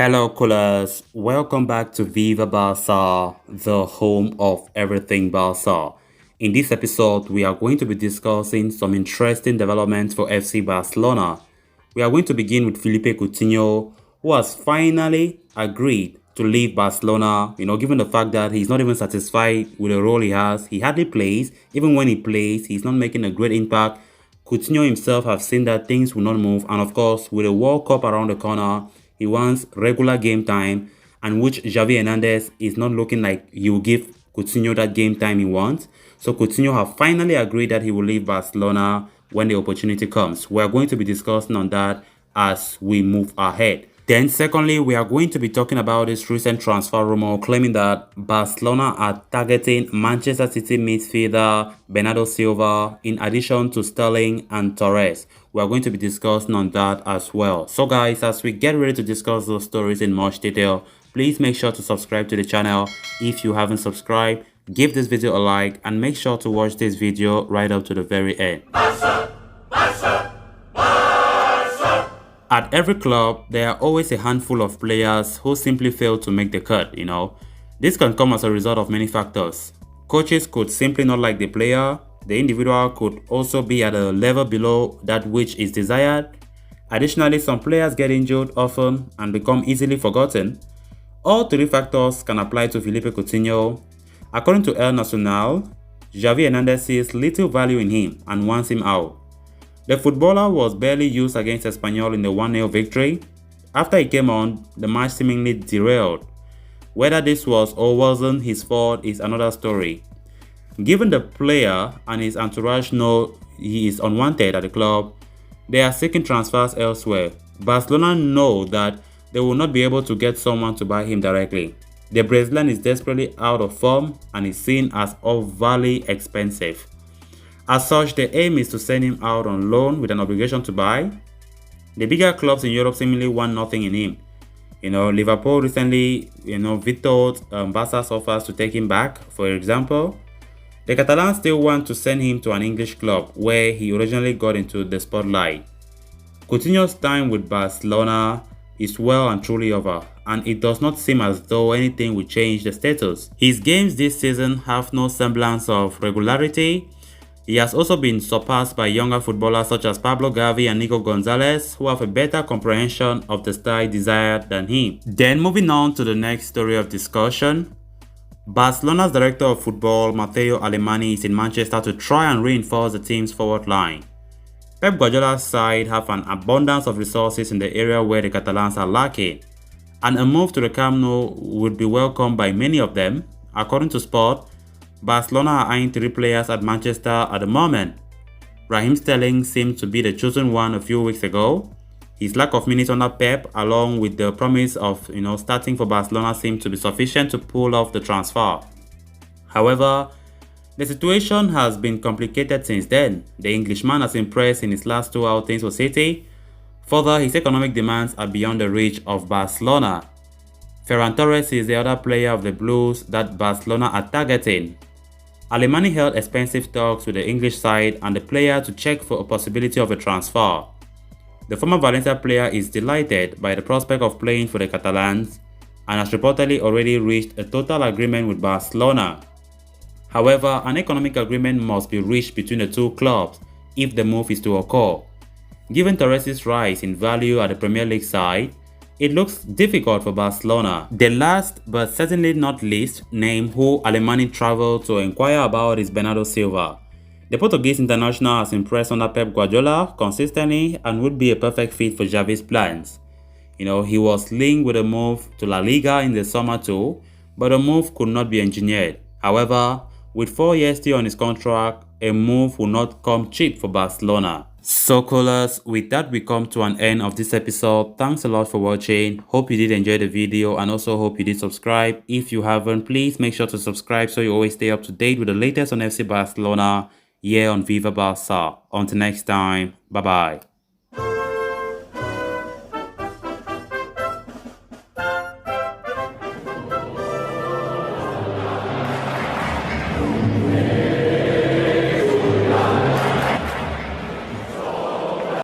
Hello, coolers. Welcome back to Viva Barça, the home of everything Barça. In this episode, we are going to be discussing some interesting developments for FC Barcelona. We are going to begin with Philippe Coutinho, who has finally agreed to leave Barcelona, given the fact that he's not even satisfied with the role he has. He hardly plays. Even when he plays, he's not making a great impact. Coutinho himself has seen that things will not move, and of course, with the World Cup around the corner, he wants regular game time, and which Xavi Hernandez is not looking like he will give Coutinho that game time he wants. So Coutinho have finally agreed that he will leave Barcelona when the opportunity comes. We are going to be discussing on that as we move ahead. Then secondly, we are going to be talking about this recent transfer rumor claiming that Barcelona are targeting Manchester City midfielder Bernardo Silva in addition to Sterling and Torres. We are going to be discussing on that as well. So guys, as we get ready to discuss those stories in much detail, please make sure to subscribe to the channel if you haven't subscribed. Give this video a like and make sure to watch this video right up to the very end. Barça, Barça. At every club, there are always a handful of players who simply fail to make the cut, This can come as a result of many factors. Coaches could simply not like the player. The individual could also be at a level below that which is desired. Additionally, some players get injured often and become easily forgotten. All three factors can apply to Philippe Coutinho. According to El Nacional, Xavi Hernandez sees little value in him and wants him out. The footballer was barely used against Espanyol in the 1-0 victory. After he came on, the match seemingly derailed. Whether this was or wasn't his fault is another story. Given the player and his entourage know he is unwanted at the club, they are seeking transfers elsewhere. Barcelona know that they will not be able to get someone to buy him directly. The Brazilian is desperately out of form and is seen as overly expensive. As such, the aim is to send him out on loan with an obligation to buy. The bigger clubs in Europe seemingly want nothing in him. Liverpool recently, vetoed Barca's offers to take him back, for example. The Catalans still want to send him to an English club where he originally got into the spotlight. Coutinho's time with Barcelona is well and truly over, and it does not seem as though anything will change the status. His games this season have no semblance of regularity. He has also been surpassed by younger footballers such as Pablo Gavi and Nico Gonzalez, who have a better comprehension of the style desired than him. Then moving on to the next story of discussion, Barcelona's director of football, Matteo Alemany, is in Manchester to try and reinforce the team's forward line. Pep Guardiola's side have an abundance of resources in the area where the Catalans are lacking, and a move to the Camp Nou would be welcomed by many of them. According to Sport, Barcelona are eyeing three players at Manchester at the moment. Raheem Sterling seemed to be the chosen one a few weeks ago. His lack of minutes under Pep, along with the promise of starting for Barcelona, seemed to be sufficient to pull off the transfer. However, the situation has been complicated since then. The Englishman has impressed in his last two outings for City. Further, his economic demands are beyond the reach of Barcelona. Ferran Torres is the other player of the Blues that Barcelona are targeting. Alemany held expensive talks with the English side and the player to check for a possibility of a transfer. The former Valencia player is delighted by the prospect of playing for the Catalans and has reportedly already reached a total agreement with Barcelona. However, an economic agreement must be reached between the two clubs if the move is to occur. Given Torres' rise in value at the Premier League side, it looks difficult for Barcelona. The last but certainly not least name who Alemany traveled to inquire about is Bernardo Silva. The Portuguese international has impressed under Pep Guardiola consistently and would be a perfect fit for Xavi's plans. He was linked with a move to La Liga in the summer too, but the move could not be engineered. However, with 4 years still on his contract, a move will not come cheap for Barcelona. So coolers, with that we come to an end of this episode. Thanks a lot for watching. Hope you did enjoy the video and also hope you did subscribe. If you haven't, please make sure to subscribe so you always stay up to date with the latest on FC Barcelona here on Viva Barça. Until next time, bye bye.